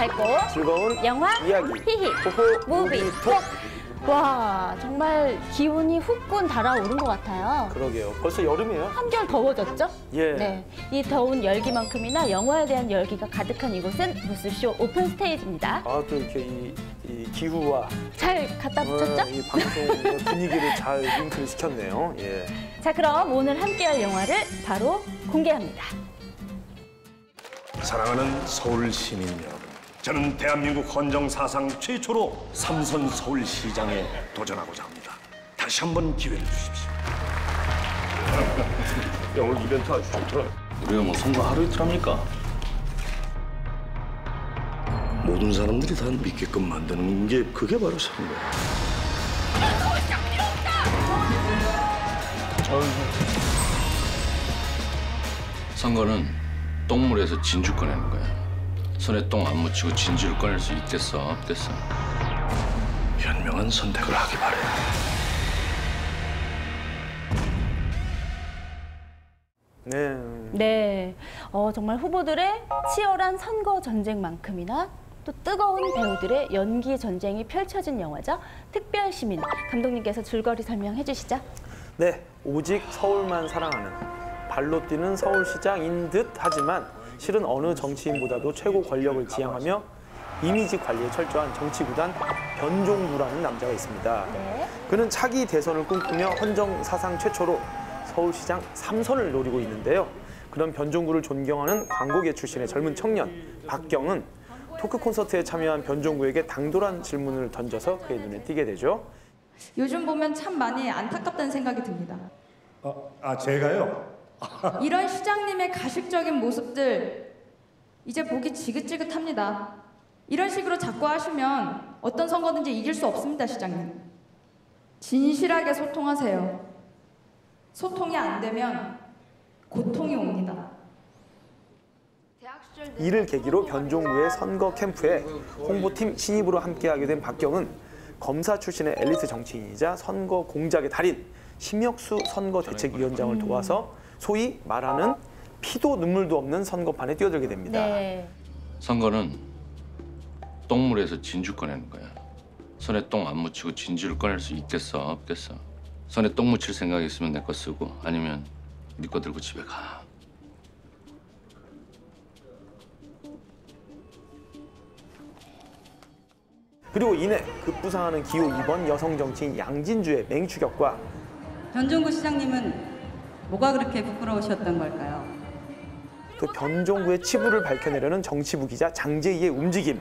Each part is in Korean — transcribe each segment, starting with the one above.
밝고 즐거운 영화 이야기 히히 호호 무비톡. 와, 정말 기운이 후끈 달아오른 것 같아요. 그러게요. 벌써 여름이에요. 한결 더워졌죠? 예. 네, 이 더운 열기만큼이나 영화에 대한 열기가 가득한 이곳은 무술쇼 오픈 스테이지입니다. 아, 또 이렇게 이 기후와 잘 갖다 붙였죠? 이 방송의 분위기를 잘 링크를 시켰네요. 예. 자, 그럼 오늘 함께할 영화를 바로 공개합니다. 사랑하는 서울 시민 여러분, 저는 대한민국 헌정 사상 최초로 삼선 서울시장에 도전하고자 합니다. 다시 한번 기회를 주십시오. 야, 오늘 이벤트 아주 좋더라. 우리가 뭐 선거 하루 이틀 합니까? 모든 사람들이 다 믿게끔 만드는 게 그게 바로 선거야. 선거는 똥물에서 진주 꺼내는 거야. 손에 똥 안 묻히고 진주를 꺼낼 수 있겠어? 없겠어? 현명한 선택을 하기 바래. 네. 네, 정말 후보들의 치열한 선거 전쟁만큼이나 또 뜨거운 배우들의 연기 전쟁이 펼쳐진 영화죠. 특별시민, 감독님께서 줄거리 설명해 주시죠. 네, 오직 서울만 사랑하는 발로 뛰는 서울시장인 듯 하지만 실은 어느 정치인보다도 최고 권력을 지향하며 이미지 관리에 철저한 정치구단 변종구라는 남자가 있습니다. 네. 그는 차기 대선을 꿈꾸며 헌정 사상 최초로 서울시장 3선을 노리고 있는데요. 그런 변종구를 존경하는 광고계 출신의 젊은 청년 박경은 토크 콘서트에 참여한 변종구에게 당돌한 질문을 던져서 그의 눈에 띄게 되죠. 요즘 보면 참 많이 안타깝다는 생각이 듭니다. 제가요? 이런 시장님의 가식적인 모습들 이제 보기 지긋지긋합니다. 이런 식으로 자꾸 하시면 어떤 선거든지 이길 수 없습니다, 시장님. 진실하게 소통하세요. 소통이 안 되면 고통이 옵니다. 이를 계기로 변종구의 선거 캠프에 홍보팀 신입으로 함께하게 된 박경은 검사 출신의 엘리트 정치인이자 선거 공작의 달인 심혁수 선거대책위원장을 도와서 소위 말하는 피도 눈물도 없는 선거판에 뛰어들게 됩니다. 네. 선거는 똥물에서 진주 꺼내는 거야. 손에 똥 안 묻히고 진주를 꺼낼 수 있겠어? 없겠어? 손에 똥 묻힐 생각이 있으면 내 거 쓰고 아니면 네 거 들고 집에 가. 그리고 이내 급부상하는 기호 2번 여성 정치인 양진주의 맹추격과 변종구 시장님은 뭐가 그렇게 부끄러우셨던 걸까요? 또 변종구의 치부를 밝혀내려는 정치부 기자 장재희의 움직임.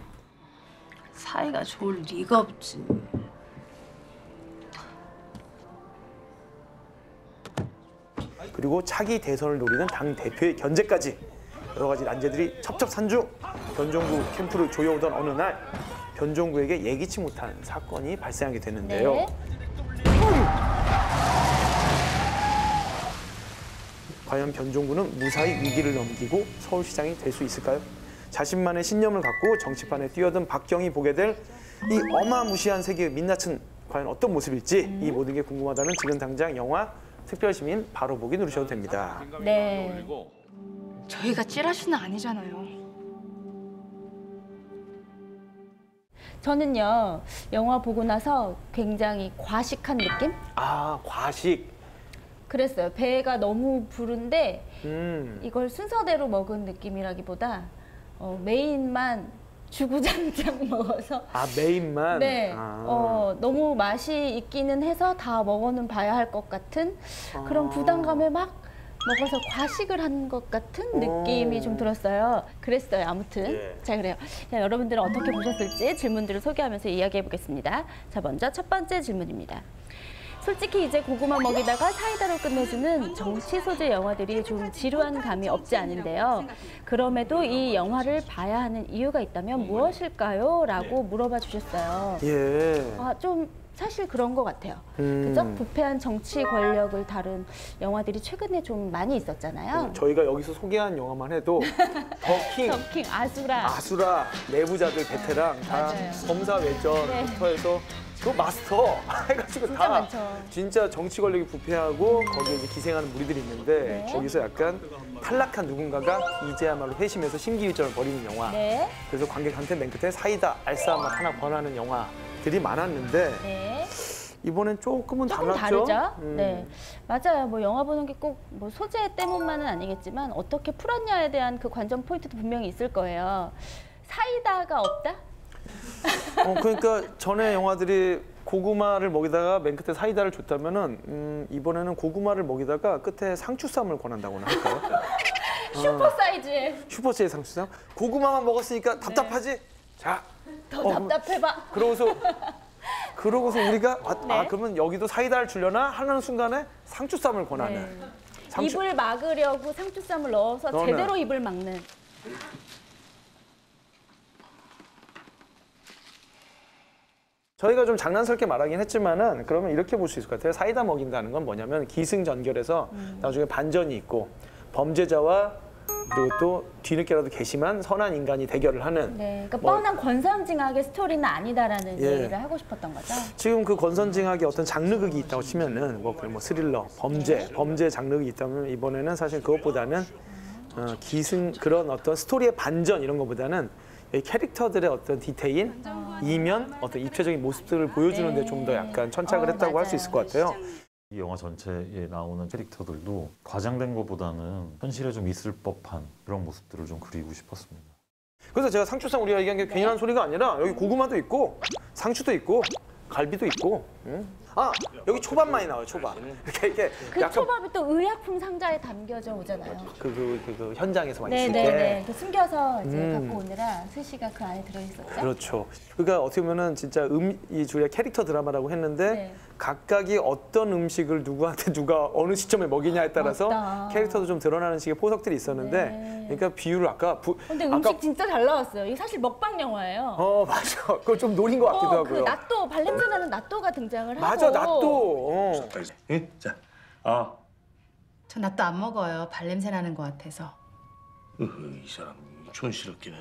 사이가 좋을 리가 없지. 그리고 차기 대선을 노리는 당 대표의 견제까지 여러 가지 난제들이 첩첩산중. 변종구 캠프를 조여오던 어느 날 변종구에게 예기치 못한 사건이 발생하게 되는데요. 네. 과연 변종구는 무사히 위기를 넘기고 서울시장이 될 수 있을까요? 자신만의 신념을 갖고 정치판에 뛰어든 박경이 보게 될 이 어마무시한 세계의 민낯은 과연 어떤 모습일지 이 모든 게 궁금하다면 지금 당장 영화 특별시민 바로 보기 누르셔도 됩니다. 네. 저희가 찌라시는 아니잖아요. 저는요, 영화 보고 나서 굉장히 과식한 느낌? 아, 과식. 그랬어요. 배가 너무 부른데 이걸 순서대로 먹은 느낌이라기보다 메인만 주구장창 먹어서 아, 메인만? 네, 아. 너무 맛이 있기는 해서 다 먹어는 봐야 할 것 같은 그런 부담감에 막 먹어서 과식을 한 것 같은 느낌이 좀 들었어요. 그랬어요, 아무튼. 예. 자, 그래요. 자, 여러분들은 어떻게 보셨을지 질문들을 소개하면서 이야기해 보겠습니다. 자, 먼저 첫 번째 질문입니다. 솔직히 이제 고구마 먹이다가 사이다로 끝내주는 정치 소재 영화들이 좀 지루한 감이 없지 않은데요. 그럼에도 이 영화를 봐야 하는 이유가 있다면 무엇일까요? 라고 물어봐 주셨어요. 예. 아, 좀 사실 그런 것 같아요. 그죠? 부패한 정치 권력을 다룬 영화들이 최근에 좀 많이 있었잖아요. 저희가 여기서 소개한 영화만 해도 더킹, 더킹, 아수라. 아수라, 내부자들, 베테랑 다 맞아요. 검사 외전부터 해서 그 마스터 해가지고 진짜 다 많죠. 진짜 정치 권력이 부패하고 거기에 이제 기생하는 무리들이 있는데 네. 거기서 약간 탈락한 누군가가 이제야말로 회심해서 심기일전을 벌이는 영화. 네. 그래서 관객한테 맨 끝에 사이다, 알싸한 맛 하나 권하는 영화들이 많았는데 네. 이번엔 조금은 조금 달랐죠? 다르죠? 네. 맞아요. 뭐 영화 보는 게 꼭 뭐 소재 때문만은 아니겠지만 어떻게 풀었냐에 대한 그 관전 포인트도 분명히 있을 거예요. 사이다가 없다? 그러니까 전에 영화들이 고구마를 먹이다가 맨 끝에 사이다를 줬다면은 이번에는 고구마를 먹이다가 끝에 상추쌈을 권한다고나 할까요? 슈퍼 사이즈의 슈퍼체의 상추쌈? 고구마만 먹었으니까 답답하지? 자, 더 답답해봐. 그러고서 우리가 네. 그러면 여기도 사이다를 주려나 하는 순간에 상추쌈을 권하는. 네. 상추- 입을 막으려고 상추쌈을 넣어서 넣어는. 제대로 입을 막는. 저희가 좀 장난스럽게 말하긴 했지만은 그러면 이렇게 볼 수 있을 것 같아요. 사이다 먹인다는 건 뭐냐면 기승전결해서 나중에 반전이 있고 범죄자와 그리고 또 뒤늦게라도 괘씸한 선한 인간이 대결을 하는. 네. 그러니까 뭐- 뻔한 권선징악의 스토리는 아니다라는 예. 얘기를 하고 싶었던 거죠. 지금 그 권선징악의 어떤 장르극이 있다고 치면은 뭐 스릴러, 범죄 장르극이 있다면 이번에는 사실 그것보다는 기승 그런 어떤 스토리의 반전 이런 것보다는 이 캐릭터들의 어떤 디테일, 이면, 어떤 입체적인 모습들을 보여주는 데 좀 더 약간 천착을 했다고 할 수 있을 것 같아요. 이 영화 전체에 나오는 캐릭터들도 과장된 것보다는 현실에 좀 있을 법한 그런 모습들을 좀 그리고 싶었습니다. 그래서 제가 상추쌈 우리가 얘기한 게 괜한 소리가 아니라 여기 고구마도 있고 상추도 있고 갈비도 있고 여기 초밥 많이 나와요. 초밥. 이렇게 그 초밥이 또 의약품 상자에 담겨져 오잖아요. 그 현장에서 많이 있을 때. 네네네. 그 숨겨서 이제 갖고 오느라 스시가 그 안에 들어있었죠. 그렇죠. 그러니까 어떻게 보면은 진짜 이 주의 캐릭터 드라마라고 했는데 네. 각각이 어떤 음식을 누구한테 누가 어느 시점에 먹이냐에 따라서 맞다. 캐릭터도 좀 드러나는 식의 포석들이 있었는데 네. 그러니까 비유를 근데 음식 진짜 잘 나왔어요. 이게 사실 먹방 영화예요. 맞아. 그거 좀 노린 것 같기도 하고요. 그 나또 발냄새 나는 나또가 등장을 하고. 맞아, 나또. 예? 자, 저 낫또 안 먹어요. 발냄새 나는 것 같아서. 이 사람 촌스럽기는.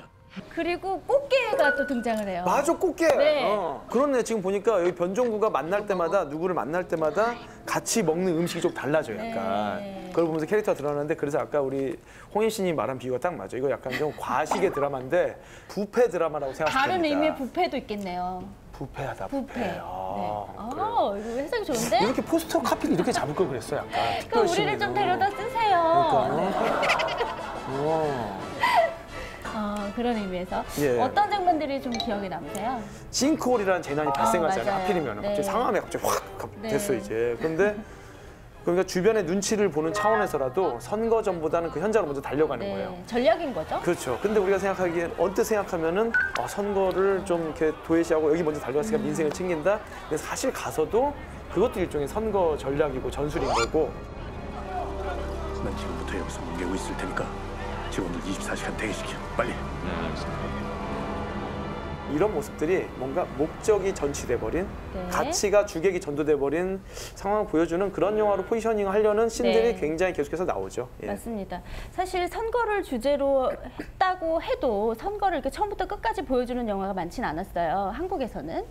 그리고 꽃게가 또 등장을 해요. 맞아, 꽃게. 네. 그렇네. 지금 보니까 여기 변종구가 만날 때마다 누구를 만날 때마다 같이 먹는 음식이 좀 달라져요. 약간. 네. 그걸 보면서 캐릭터가 드러나는데 그래서 아까 우리 홍인 씨님 말한 비유가 딱 맞아. 이거 약간 좀 과식의 드라마인데 부패 드라마라고 생각합니다. 다른 의미의 부패도 있겠네요. 부패하다. 부패. 부패. 네. 그래요. 이거 해석이 좋은데? 이렇게 포스터 카피를 이렇게 잡을 걸 그랬어. 약간. 그럼 특별 우리를 좀 시민으로. 데려다 쓰세요. 그러니까. 그런 의미에서 예. 어떤 장면들이 좀 기억에 남으세요? 싱크홀이라는 재난이 발생하잖아요. 맞아요. 하필이면 네. 갑자기 상암에 갑자기 확 네. 됐어 이제. 그런데 그러니까 주변의 눈치를 보는 차원에서라도 선거 전보다는 그 현장으로 먼저 달려가는 거예요. 전략인 거죠? 그렇죠. 근데 우리가 생각하기엔 언뜻 생각하면은 선거를 좀 이렇게 도외시하고 여기 먼저 달려갔으니까 민생을 챙긴다. 근데 사실 가서도 그것도 일종의 선거 전략이고 전술인 거고. 난 지금부터 여기서 뭉개고 있을 테니까 직원들 24시간 대기시켜. 빨리. 네, 알겠습니다. 이런 모습들이 뭔가 목적이 전치돼 버린 네. 가치가 주객이 전도돼 버린 상황을 보여주는 그런 영화로 포지셔닝을 하려는 씬들이 네. 굉장히 계속해서 나오죠. 예. 맞습니다. 사실 선거를 주제로 했다고 해도 선거를 이렇게 처음부터 끝까지 보여주는 영화가 많지는 않았어요. 한국에서는.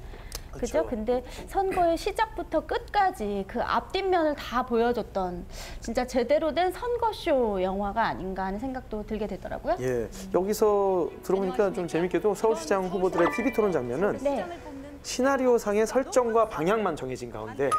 그죠? 근데 선거의 시작부터 끝까지 그 앞뒷면을 다 보여줬던 진짜 제대로 된 선거쇼 영화가 아닌가 하는 생각도 들게 되더라고요. 예. 여기서 들어보니까 좀 재밌게도 서울시장 후보들의 TV 토론 장면은 네. 시나리오상의 설정과 방향만 정해진 가운데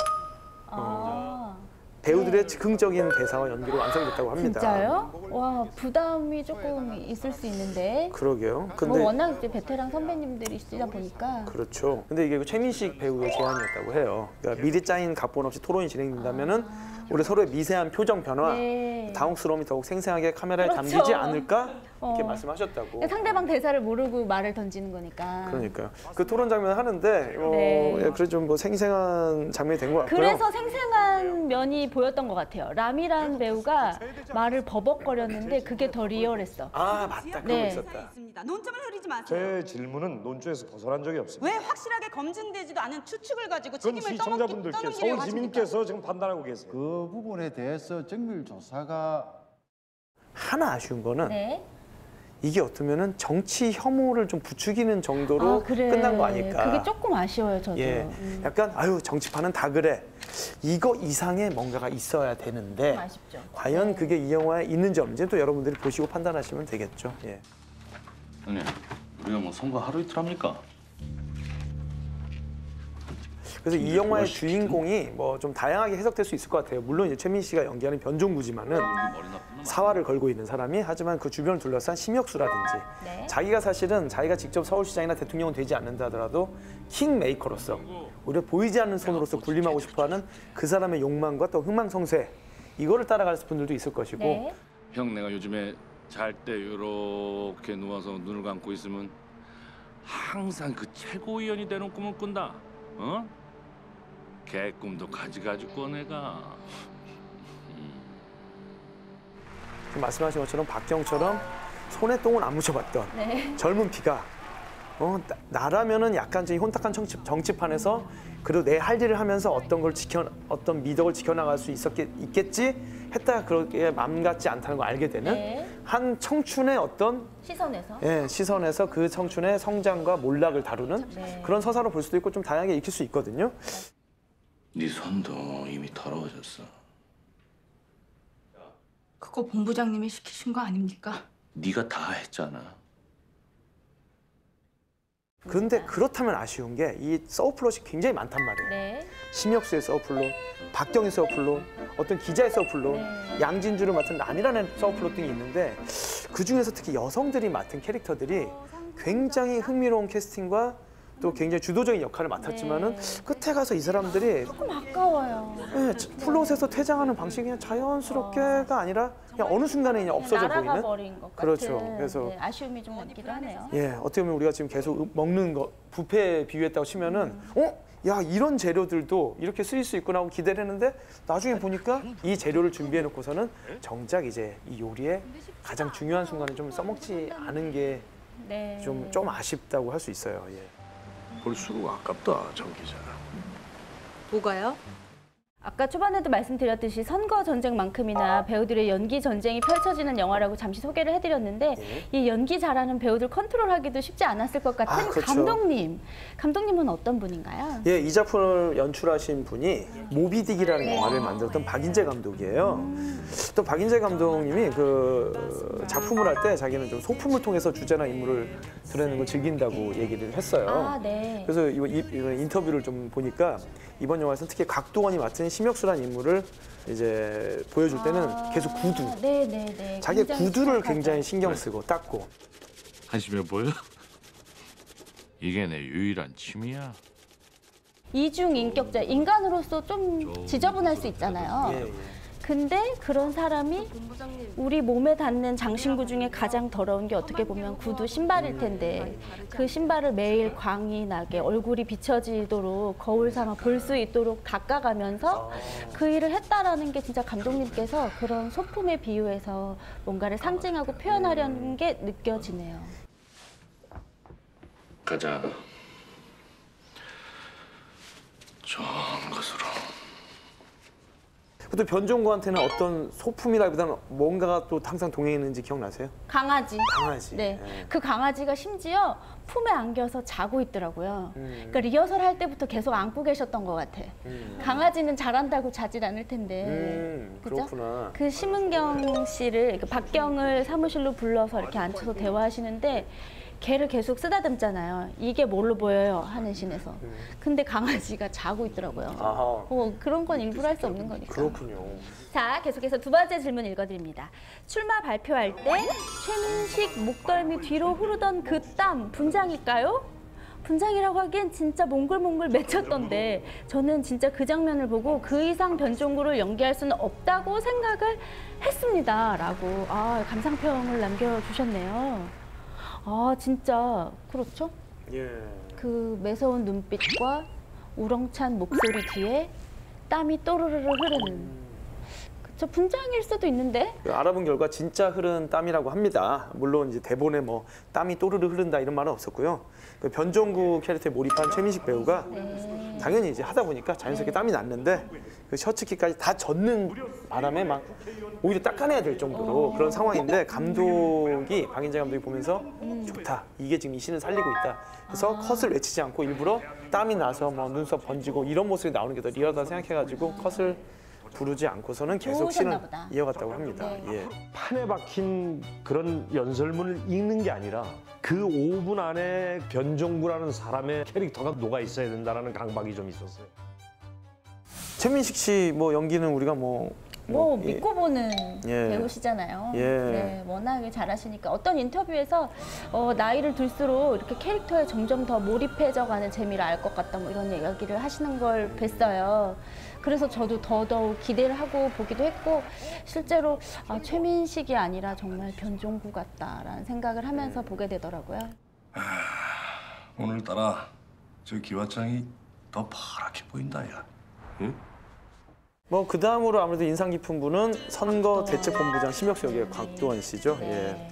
아, 배우들의 즉흥적인 대사와 연기로 완성됐다고 합니다. 진짜요? 와, 부담이 조금 있을 수 있는데. 그러게요. 근데 뭐 워낙 이제 베테랑 선배님들이시다 보니까. 그렇죠. 근데 이게 최민식 배우의 제안이었다고 해요. 그러니까 미리 짜인 각본 없이 토론이 진행된다면은 우리 서로의 미세한 표정 변화, 네. 당혹스러움이 더욱 생생하게 카메라에 그렇죠. 담기지 않을까 이렇게 어. 말씀하셨다고. 상대방 대사를 모르고 말을 던지는 거니까. 그러니까요. 그 토론 장면 하는데 네. 그래 좀 뭐 생생한 장면이 된 것 같고요. 그래서 생생한 면이 보였던 것 같아요. 라미라는 배우가 말을 버벅거렸는데 그게 더 리얼했어. 아 맞다. 그거 네. 있었다. 있습니다. 논점을 흐리지 마세요. 제 질문은 논조에서 벗어난 적이 없습니다. 왜 확실하게 검증되지도 않은 추측을 가지고 그건 책임을 시청자분들께 떠넘기려고 서울 하십니까? 시민께서 지금 판단하고 계세요. 그 부분에 대해서 정밀 조사가 하나 아쉬운 거는 네. 이게 어쩌면은 정치 혐오를 좀 부추기는 정도로 그래. 끝난 거 아닐까. 그게 조금 아쉬워요, 저도. 예, 약간 아유 정치판은 다 그래. 이거 이상의 뭔가가 있어야 되는데 아쉽죠. 과연 네. 그게 이 영화에 있는지 없는지 또 여러분들이 보시고 판단하시면 되겠죠. 예. 형님, 우리가 뭐 선거 하루 이틀 합니까? 그래서 이 영화의 주인공이 뭐 좀 다양하게 해석될 수 있을 것 같아요. 물론 이제 최민 씨가 연기하는 변종구지만은 사활을 걸고 있는 사람이 하지만 그 주변을 둘러싼 심혁수라든지 네. 자기가 사실은 자기가 직접 서울시장이나 대통령은 되지 않는다 하더라도 킹메이커로서 오히려 보이지 않는 손으로서 군림하고 싶어하는 그 사람의 욕망과 또 흥망성쇠 이거를 따라갈 분들도 있을 것이고 네. 형 내가 요즘에 잘 때 이렇게 누워서 눈을 감고 있으면 항상 그 최고위원이 되는 꿈을 꾼다. 어? 개꿈도 가지가지 꿔 내가. 지금 말씀하신 것처럼 박경처럼 손에 똥을 안 묻혀봤던 네. 젊은 피가 나라면은 약간 좀 혼탁한 정치판에서 그래도 내 할 일을 하면서 어떤 미덕을 지켜나갈 수 있겠지 했다가 그렇게 맘 같지 않다는 걸 알게 되는 네. 한 청춘의 어떤 시선에서 그 청춘의 성장과 몰락을 다루는 네. 그런 서사로 볼 수도 있고 좀 다양하게 익힐 수 있거든요. 네 손도 이미 더러워졌어. 그거 본부장님이 시키신 거 아닙니까? 네가 다 했잖아. 그런데 그렇다면 아쉬운 게 이 서브플롯이 굉장히 많단 말이에요. 네. 심혁수의 서브플롯, 박경의 서브플롯, 어떤 기자의 서브플롯, 양진주를 맡은 란이라는 서브플롯 등이 있는데 그중에서 특히 여성들이 맡은 캐릭터들이 굉장히 흥미로운 캐스팅과 또 굉장히 주도적인 역할을 맡았지만은 끝에 가서 이 사람들이 조금 아까워요. 네, 플롯에서 퇴장하는 방식이 그냥 자연스럽게가 아니라 그냥 어느 순간에 그냥 없어져 날아가 보이는 버린 것 같은 그렇죠. 그래서 네, 아쉬움이 좀 남기도 하네요. 예, 어떻게 보면 우리가 지금 계속 먹는 거 뷔페에 비유했다고 치면은 야 이런 재료들도 이렇게 쓰일 수 있구나 하고 기대를 했는데 나중에 보니까 이 재료를 준비해 놓고서는 정작 이제 이 요리의 가장 중요한 순간에 좀 써먹지 않은 게 좀 아쉽다고 할 수 있어요. 예. 볼수록 아깝다, 정 기자. 뭐가요? 아까 초반에도 말씀드렸듯이 선거 전쟁만큼이나 배우들의 연기 전쟁이 펼쳐지는 영화라고 잠시 소개를 해드렸는데 이 연기 잘하는 배우들 컨트롤하기도 쉽지 않았을 것 같은 그렇죠. 감독님은 어떤 분인가요? 예, 이 작품을 연출하신 분이 모비딕이라는 영화를 만들었던 박인재 감독이에요. 또 박인재 감독님이 그 작품을 할 때 자기는 좀 소품을 통해서 주제나 인물을 드러내는 걸 즐긴다고 얘기를 했어요. 네. 그래서 이번 인터뷰를 좀 보니까 이번 영화에서는 특히 각도원이 맡은 심혁수라는 인물을 이제 보여줄 때는 계속 구두. 네네네. 자기 구두를 굉장히 신경 쓰고 닦고. 한심해 보여? 이게 내 유일한 취미야. 이중인격자, 인간으로서 좀 지저분할 수 있잖아요. 예. 근데 그런 사람이 우리 몸에 닿는 장신구 중에 가장 더러운 게 어떻게 보면 구두 신발일 텐데 그 신발을 매일 광이 나게 얼굴이 비춰지도록 거울 삼아 볼 수 있도록 닦아가면서 그 일을 했다라는 게 진짜 감독님께서 그런 소품에 비유해서 뭔가를 상징하고 표현하려는 게 느껴지네요. 가자. 좋은 것으로. 또 변종구한테는 어떤 소품이라기보다는 뭔가가 또 항상 동행했는지 기억나세요? 강아지. 강아지. 네. 예. 그 강아지가 심지어 품에 안겨서 자고 있더라고요. 그러니까 리허설 할 때부터 계속 안고 계셨던 것 같아. 강아지는 잘한다고 자질 않을 텐데. 그죠? 그렇구나. 그 심은경 씨를, 그 박경을 사무실로 불러서 이렇게 앉혀서 대화하시는데 걔를 계속 쓰다듬잖아요. 이게 뭘로 보여요? 하는 신에서. 근데 강아지가 자고 있더라고요. 아하. 그런 건 일부러 할 수 없는 거니까. 그렇군요. 자, 계속해서 두 번째 질문 읽어드립니다. 출마 발표할 때 최민식 목덜미 뒤로 흐르던 그 땀 분장일까요? 분장이라고 하기엔 진짜 몽글몽글 맺혔던데 저는 진짜 그 장면을 보고 그 이상 변종구를 연기할 수는 없다고 생각을 했습니다. 라고 감상평을 남겨주셨네요. 진짜 그렇죠? 예. 그 매서운 눈빛과 우렁찬 목소리 뒤에 땀이 또르르르 흐르는 저 분장일 수도 있는데? 알아본 결과 진짜 흐른 땀이라고 합니다. 물론 이제 대본에 뭐 땀이 또르르 흐른다 이런 말은 없었고요. 그 변종구 캐릭터에 몰입한 최민식 배우가 당연히 이제 하다 보니까 자연스럽게 땀이 났는데 그 셔츠키까지 다 젖는 바람에 막 오히려 닦아내야 될 정도로 그런 상황인데 감독이 박인재 감독이 보면서 좋다. 이게 지금 이 씬을 살리고 있다. 그래서 컷을 외치지 않고 일부러 땀이 나서 뭐 눈썹 번지고 이런 모습이 나오는 게 더 리얼하다 생각해가지고 컷을 부르지 않고서는 계속 씬을 보다. 이어갔다고 합니다. 예. 판에 박힌 그런 연설문을 읽는 게 아니라 그 5분 안에 변종구라는 사람의 캐릭터가 녹아 있어야 된다는 강박이 좀 있었어요. 최민식 씨 뭐 연기는 우리가 뭐 믿고 보는 예. 배우시잖아요. 예. 네, 워낙에 잘하시니까 어떤 인터뷰에서 나이를 들수록 이렇게 캐릭터에 점점 더 몰입해져가는 재미를 알 것 같다 뭐 이런 이야기를 하시는 걸 뵀어요. 그래서 저도 더더욱 기대를 하고 보기도 했고 실제로 최민식이 아니라 정말 변종구 같다라는 생각을 하면서 보게 되더라고요. 오늘따라 저 기와장이 더 파랗게 보인다, 야. 응? 뭐 그 다음으로 아무래도 인상 깊은 분은 선거대책본부장 심혁수 역의 곽도원 씨죠. 네. 예.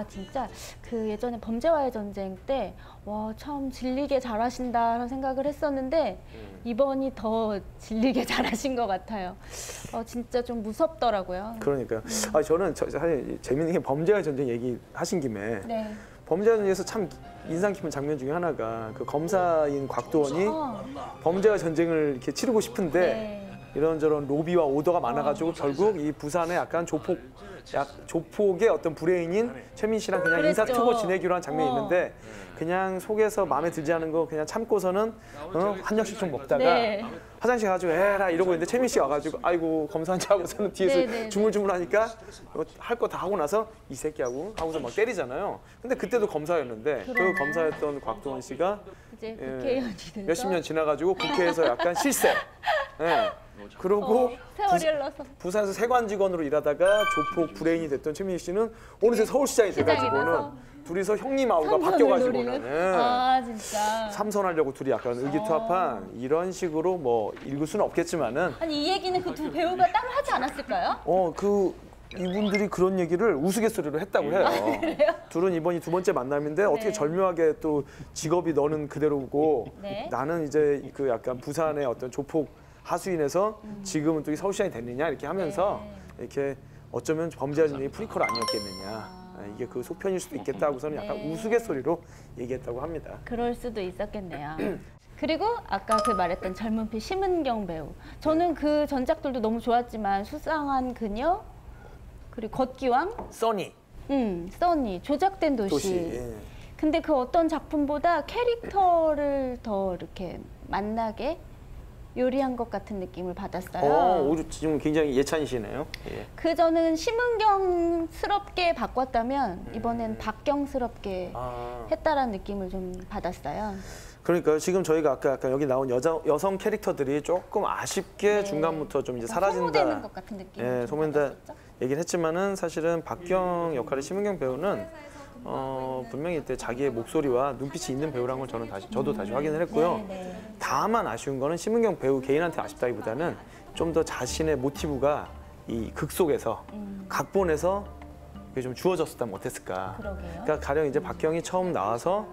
진짜 그 예전에 범죄와의 전쟁 때 와, 참 질리게 잘하신다라는 생각을 했었는데 이번이 더 질리게 잘하신 것 같아요. 진짜 좀 무섭더라고요. 그러니까요. 저는 사실 재밌는 게 범죄와의 전쟁 얘기하신 김에 네. 범죄와 전쟁에서 참 인상 깊은 장면 중에 하나가 그 검사인 곽도원이 범죄와 전쟁을 이렇게 치르고 싶은데 네. 이런저런 로비와 오더가 많아가지고 결국 이 부산에 약간 조폭의 어떤 브레인인 최민 씨랑 그냥 그랬죠. 인사투고 지내기로 한 장면이 있는데 그냥 속에서 마음에 들지 않은 거 그냥 참고서는 한 잔씩 좀 먹다가 네. 화장실 가가지고 에라 이러고 있는데 최민 씨가 와가지고 아이고 검사한지 하고서는 뒤에서 네. 주물주물하니까 할 거 다 하고 나서 이 새끼하고 하고서 막 때리잖아요. 근데 그때도 검사였는데 그 검사였던 곽도원 씨가 이제 국회의원이 돼서 몇십 년 지나가지고 국회에서 약간 실세. 예. 그러고 세월이 흘러서 부산에서 세관직원으로 일하다가 조폭 브레인이 됐던 최민식 씨는 어느새 서울시장이 돼가지고는 둘이서 형님 아우가 바뀌어가지고는 진짜 삼선하려고 둘이 약간 의기투합한 이런 식으로 뭐 읽을 수는 없겠지만은 아니 이 얘기는 그 두 배우가 따로 하지 않았을까요? 이분들이 그런 얘기를 우스갯소리로 했다고 해요. 그래요? 둘은 이번이 두 번째 만남인데 어떻게 절묘하게 또 직업이 너는 그대로고 네. 나는 이제 그 약간 부산의 어떤 조폭 하수인에서 지금은 또 서울시장이 됐느냐 이렇게 하면서 이렇게 어쩌면 범죄와 전쟁이 프리퀄 아니었겠느냐. 이게 그 속편일 수도 있겠다 하고서는 약간 우스갯소리로 얘기했다고 합니다. 그럴 수도 있었겠네요. 그리고 아까 그 말했던 젊은 피 심은경 배우. 저는 그 전작들도 너무 좋았지만 수상한 그녀 그리고 걷기왕 써니. 써니 조작된 도시. 예. 근데 그 어떤 작품보다 캐릭터를 더 이렇게 만나게 요리한 것 같은 느낌을 받았어요. 지금 굉장히 예찬이시네요. 예. 그 저는 심은경스럽게 바꿨다면 이번엔 박경스럽게 했다라는 느낌을 좀 받았어요. 그러니까 지금 저희가 아까 여기 나온 여성 캐릭터들이 조금 아쉽게 중간부터 좀 이제 사라진다. 소모되는 것 같은 느낌. 예, 소모된다 얘기를 했지만은 사실은 박경 역할의 심은경 배우는 분명히 이때 자기의 목소리와 눈빛이 있는 배우라는 걸 저도 다시 확인을 했고요. 다만 아쉬운 거는 심은경 배우 개인한테 아쉽다기보다는 좀 더 자신의 모티브가 이 극 속에서 각본에서 그게 좀 주어졌었다면 어땠을까. 그러니까 가령 이제 박경이 처음 나와서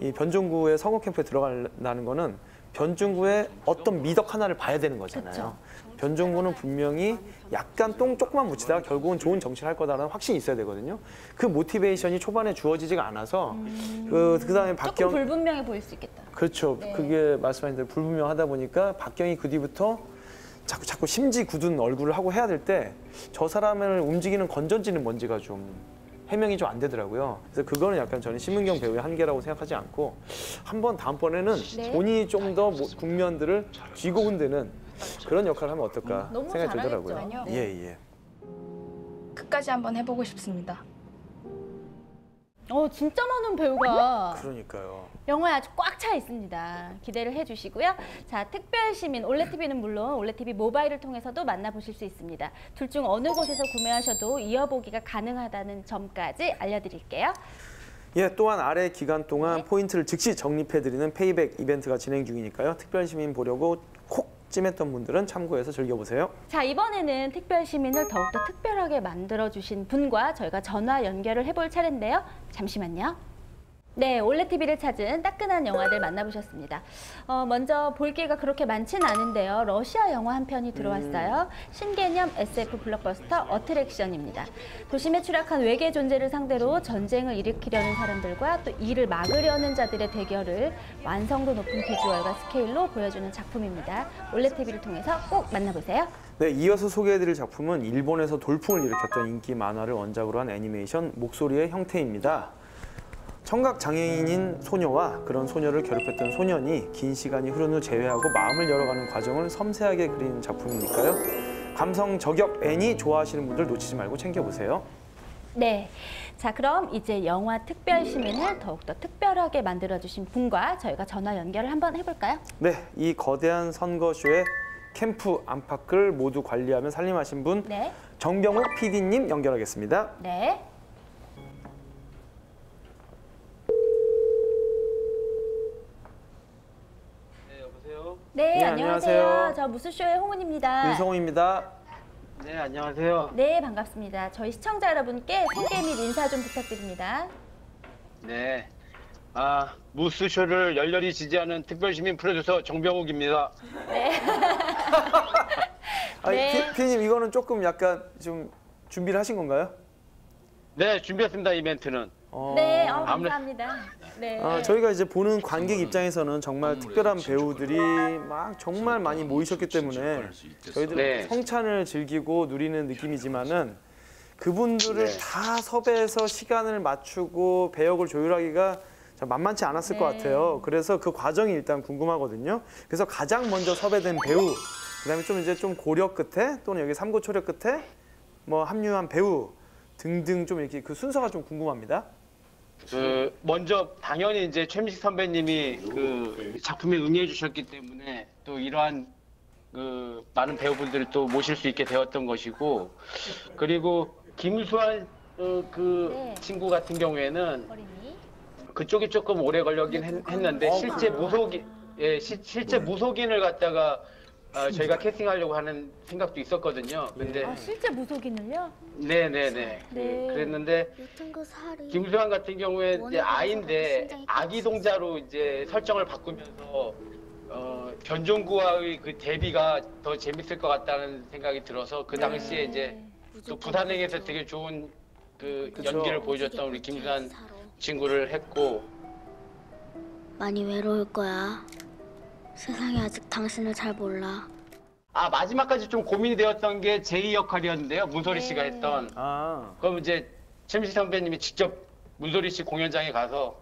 이 변종구의 선거 캠프에 들어간다는 거는 변종구의 어떤 미덕 하나를 봐야 되는 거잖아요. 변종구는 분명히 약간 똥 조금만 묻히다가 결국은 좋은 정치를 할 거다라는 확신이 있어야 되거든요. 그 모티베이션이 초반에 주어지지가 않아서 그다음에 박경 조금 불분명해 보일 수 있겠다. 그렇죠. 그게 말씀하신 대로 불분명하다 보니까 박경이 그 뒤부터 자꾸 심지 굳은 얼굴을 하고 해야 될 때 저 사람을 움직이는 건전지는 뭔지가 좀 해명이 좀 안 되더라고요. 그래서 그거는 약간 저는 심은경 배우의 한계라고 생각하지 않고 한번 다음번에는 본인이 좀 더 국면들을 쥐고 흔드는 그런 역할을 하면 어떨까 생각이 들더라고요. 예. 끝까지 한번 해보고 싶습니다. 진짜 많은 배우가 그러니까요. 영화에 아주 꽉 차 있습니다. 기대를 해주시고요. 자, 특별시민 올레TV는 물론 올레TV 모바일을 통해서도 만나보실 수 있습니다. 둘 중 어느 곳에서 구매하셔도 이어보기가 가능하다는 점까지 알려드릴게요. 예, 또한 아래 기간 동안 포인트를 즉시 적립해드리는 페이백 이벤트가 진행 중이니까요. 특별시민 보려고 콕 찜했던 분들은 참고해서 즐겨보세요. 자, 이번에는 특별 시민을 더욱더 특별하게 만들어주신 분과 저희가 전화 연결을 해볼 차례인데요. 잠시만요. 네, 올레TV를 찾은 따끈한 영화들 만나보셨습니다. 먼저 볼 기회가 그렇게 많지는 않은데요. 러시아 영화 한 편이 들어왔어요. 신개념 SF 블록버스터 어트랙션입니다. 도심에 추락한 외계 존재를 상대로 전쟁을 일으키려는 사람들과 또 이를 막으려는 자들의 대결을 완성도 높은 비주얼과 스케일로 보여주는 작품입니다. 올레TV를 통해서 꼭 만나보세요. 네, 이어서 소개해드릴 작품은 일본에서 돌풍을 일으켰던 인기 만화를 원작으로 한 애니메이션 목소리의 형태입니다. 청각 장애인인 소녀와 그런 소녀를 괴롭혔던 소년이 긴 시간이 흐른 후 재회하고 마음을 열어가는 과정을 섬세하게 그린 작품이니까요. 감성 저격 애니 좋아하시는 분들 놓치지 말고 챙겨보세요. 네, 자 그럼 이제 영화 특별 시민을 더욱더 특별하게 만들어주신 분과 저희가 전화 연결을 한번 해볼까요? 네, 이 거대한 선거쇼의 캠프 안팎을 모두 관리하며 살림하신 분 네. 정병욱 PD님 연결하겠습니다. 네. 네, 안녕하세요. 저 무수쇼의 홍은입니다. 윤성호입니다. 네, 안녕하세요. 네, 반갑습니다. 저희 시청자 여러분께 소개 및 인사 좀 부탁드립니다. 네, 무스쇼를 열렬히 지지하는 특별시민 프로듀서 정병욱입니다. 네. 아니, 네. PD님 이거는 조금 약간 좀 준비를 하신 건가요? 네, 준비했습니다, 이벤트는. 네, 감사합니다. 네. 저희가 이제 보는 관객 입장에서는 정말 특별한 배우들이 막 정말 많이 모이셨기 때문에 저희들은 네. 성찬을 즐기고 누리는 느낌이지만은 그분들을 네. 다 섭외해서 시간을 맞추고 배역을 조율하기가 참 만만치 않았을 것 같아요. 그래서 그 과정이 일단 궁금하거든요. 그래서 가장 먼저 섭외된 배우, 그다음에 좀 이제 좀 고려 끝에 또는 여기 삼고초려 끝에 뭐 합류한 배우 등등 좀 이렇게 그 순서가 좀 궁금합니다. 먼저 당연히 이제 최민식 선배님이 그 작품에 응해 주셨기 때문에 또 이러한 그 많은 배우분들을 또 모실 수 있게 되었던 것이고, 그리고 김수환 그 친구 같은 경우에는 그쪽이 조금 오래 걸리긴 했는데 실제 실제 무속인을 갖다가 저희가 캐스팅하려고 하는 생각도 있었거든요. 근데 실제 무속인을요? 네네네. 네. 그랬는데 김수환 같은 경우에 이제 아이인데 아기 동자로 이제 설정을 바꾸면서 변종구와의 그 대비가 더 재밌을 것 같다는 생각이 들어서 그 당시에 이제 또 부산행에서 되게 좋은 그 연기를 보여줬던 우리 김수환 친구를 했고. 많이 외로울 거야. 세상이 아직 당신을 잘 몰라. 마지막까지 좀 고민이 되었던 게 제이 역할이었는데요. 문소리 씨가 했던. 그럼 이제 최민식 선배님이 직접 문소리 씨 공연장에 가서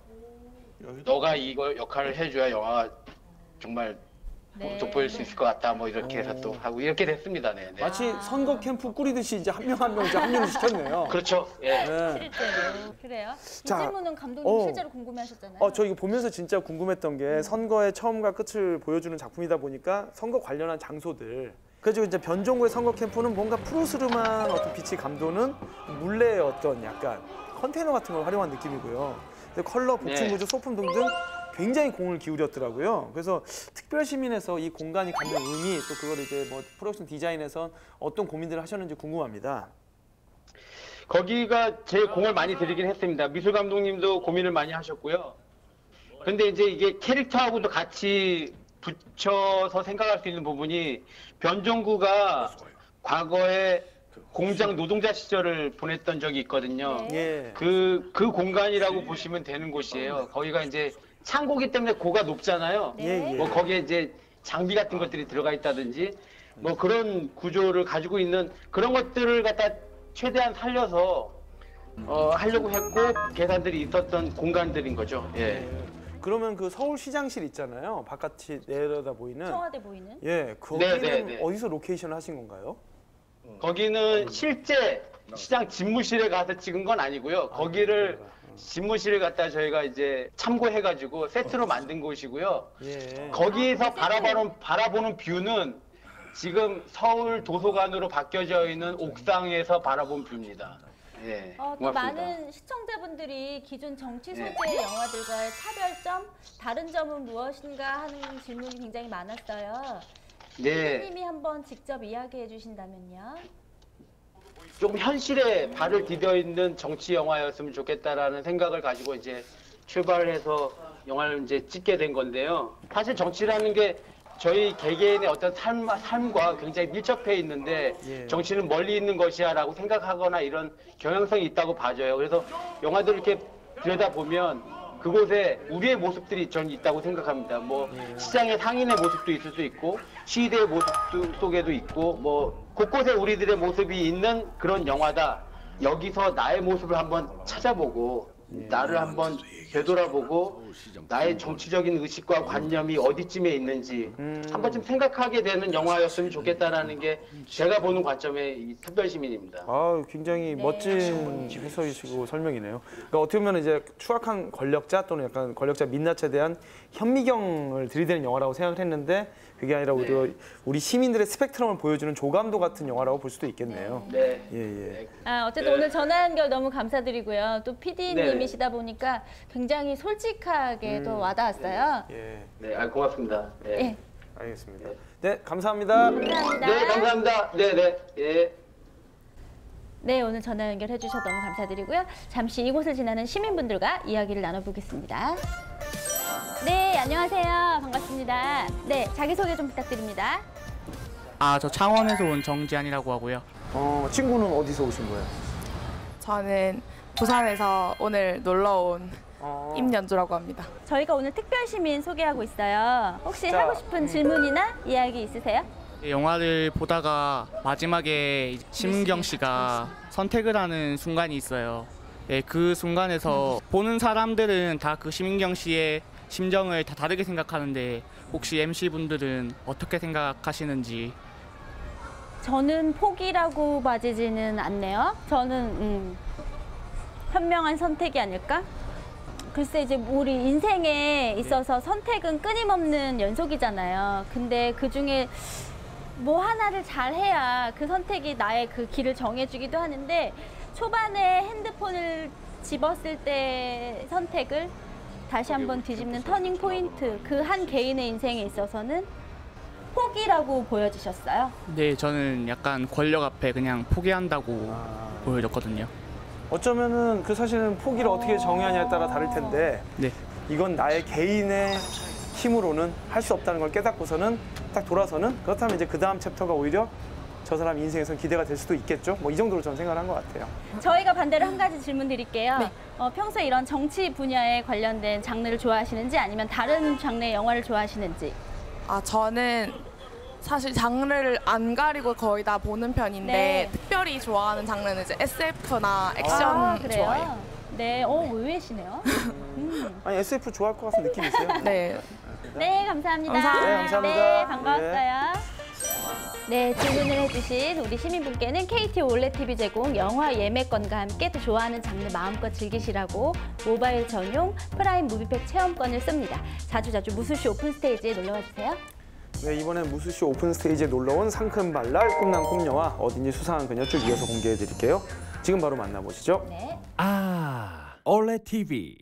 너가 이거 역할을 해줘야 영화가 정말 돋보일 수 있을 것 같다. 뭐 이렇게 해서 또 하고 이렇게 됐습니다. 네. 마치 선거 캠프 꾸리듯이 이제 한 명 한 명 이제 합류를 시켰네요. 그렇죠. 예. 실제로. 그래요? 자, 이 질문은 감독님 실제로 궁금해하셨잖아요. 저 이거 보면서 진짜 궁금했던 게 선거의 처음과 끝을 보여주는 작품이다 보니까 선거 관련한 장소들. 그래서 이제 변종구의 선거 캠프는 뭔가 푸르스름한 어떤 빛이 감도는 물레의 어떤 약간 컨테이너 같은 걸 활용한 느낌이고요. 컬러, 복층 구조, 소품 등등 굉장히 공을 기울였더라고요. 그래서 특별시민에서 이 공간이 갖는 의미, 또 그걸 이제 뭐 프로덕션 디자인에서 어떤 고민들을 하셨는지 궁금합니다. 거기가 제일 공을 많이 들이긴 했습니다. 미술 감독님도 고민을 많이 하셨고요. 근데 이제 이게 캐릭터하고도 같이 붙여서 생각할 수 있는 부분이 변종구가 과거에 공장 노동자 시절을 보냈던 적이 있거든요. 그 공간이라고 보시면 되는 곳이에요. 거기가 이제 창고기 때문에 고가 높잖아요. 뭐 거기에 이제 장비 같은 것들이 들어가 있다든지 뭐 그런 구조를 가지고 있는 그런 것들을 갖다 최대한 살려서 하려고 했고 계산들이 있었던 공간들인 거죠. 예. 그러면 그 서울시장실 있잖아요. 바깥이 내려다 보이는. 청와대 보이는. 예, 거기는 어디서 로케이션을 하신 건가요? 거기는 실제 시장 집무실에 가서 찍은 건 아니고요. 거기를 집무실을 갖다 저희가 이제 참고해가지고 세트로 만든 곳이고요. 거기에서 바라보는 뷰는 지금 서울 도서관으로 바뀌어져 있는 옥상에서 바라본 뷰입니다. 예, 또 많은 시청자분들이 기존 정치 소재 영화들과의 차별점, 다른 점은 무엇인가 하는 질문이 굉장히 많았어요. 네. PD님이 한번 직접 이야기해 주신다면요. 좀 현실에 발을 디뎌 있는 정치 영화였으면 좋겠다라는 생각을 가지고 이제 출발을 해서 영화를 이제 찍게 된 건데요. 사실 정치라는 게 저희 개개인의 어떤 삶과 굉장히 밀접해 있는데 정치는 멀리 있는 것이야라고 생각하거나 이런 경향성이 있다고 봐져요. 그래서 영화들을 이렇게 들여다보면 그곳에 우리의 모습들이 저는 있다고 생각합니다. 뭐 시장의 상인의 모습도 있을 수 있고 시대의 모습 속에도 있고 뭐 곳곳에 우리들의 모습이 있는 그런 영화다. 여기서 나의 모습을 한번 찾아보고 나를 한번 되돌아보고 나의 정치적인 의식과 관념이 어디쯤에 있는지 한번 좀 생각하게 되는 영화였으면 좋겠다라는 게 제가 보는 관점의 이 특별시민입니다. 아, 굉장히 멋진 해석이시고 설명이네요. 그러니까 어떻게 보면 이제 추악한 권력자 또는 약간 권력자 민낯에 대한 현미경을 들이대는 영화라고 생각을 했는데 그게 아니라 우리 시민들의 스펙트럼을 보여주는 조감도 같은 영화라고 볼 수도 있겠네요. 네. 예. 어쨌든 오늘 전화 연결 너무 감사드리고요. 또 PD님이시다 보니까 굉장히 솔직하게 또 와닿았어요. 네, 고맙습니다. 네. 알겠습니다. 네, 감사합니다. 감사합니다. 네, 감사합니다. 네. 네, 오늘 전화 연결해 주셔서 너무 감사드리고요. 잠시 이곳을 지나는 시민분들과 이야기를 나눠보겠습니다. 네, 안녕하세요. 반갑습니다. 네, 자기소개 좀 부탁드립니다. 저 창원에서 온 정지안이라고 하고요. 친구는 어디서 오신 거예요? 저는 부산에서 오늘 놀러 온 임연주라고 합니다. 저희가 오늘 특별시민 소개하고 있어요. 혹시 하고 싶은 질문이나 이야기 있으세요? 영화를 보다가 마지막에 심은경 씨가 선택을 하는 순간이 있어요. 네, 그 순간에서 보는 사람들은 다 그 심은경 씨의 심정을 다 다르게 생각하는데 혹시 MC분들은 어떻게 생각하시는지? 저는 포기라고 봐지지는 않네요. 저는 현명한 선택이 아닐까? 글쎄 이제 우리 인생에 있어서 선택은 끊임없는 연속이잖아요. 근데 그중에 뭐 하나를 잘해야 그 선택이 나의 그 길을 정해주기도 하는데 초반에 핸드폰을 집었을 때 선택을 다시 한번 뒤집는 터닝 포인트, 그 한 개인의 인생에 있어서는 포기라고 보여지셨어요? 네, 저는 약간 권력 앞에 그냥 포기한다고 보여졌거든요. 어쩌면은 그 사실은 포기를 어떻게 정의하냐에 따라 다를 텐데 이건 나의 개인의 힘으로는 할 수 없다는 걸 깨닫고서는 딱 돌아서는 그렇다면 이제 그 다음 챕터가 오히려 저 사람 인생에서 기대가 될 수도 있겠죠. 뭐 이 정도로 저는 생각을 한 것 같아요. 저희가 반대로 한 가지 질문 드릴게요. 평소에 이런 정치 분야에 관련된 장르를 좋아하시는지 아니면 다른 장르의 영화를 좋아하시는지? 저는 사실 장르를 안 가리고 거의 다 보는 편인데 특별히 좋아하는 장르는 이제 SF나 액션 좋아해요. 네, 의외시네요. 아니 SF 좋아할 것 같은 느낌이 있어요. 네, 감사합니다. 감사합니다. 네, 반가웠어요. 네, 질문을 해주신 우리 시민분께는 KT 올레 TV 제공 영화 예매권과 함께 또 좋아하는 장르 마음껏 즐기시라고 모바일 전용 프라임 무비팩 체험권을 씁니다. 자주자주 무수시 오픈 스테이지에 놀러와 주세요. 네, 이번엔 무수시 오픈 스테이지에 놀러온 상큼발랄 꿈난 꿈영화 어딘지 수상한 그녀 쭉 이어서 공개해드릴게요. 지금 바로 만나보시죠. 올레 TV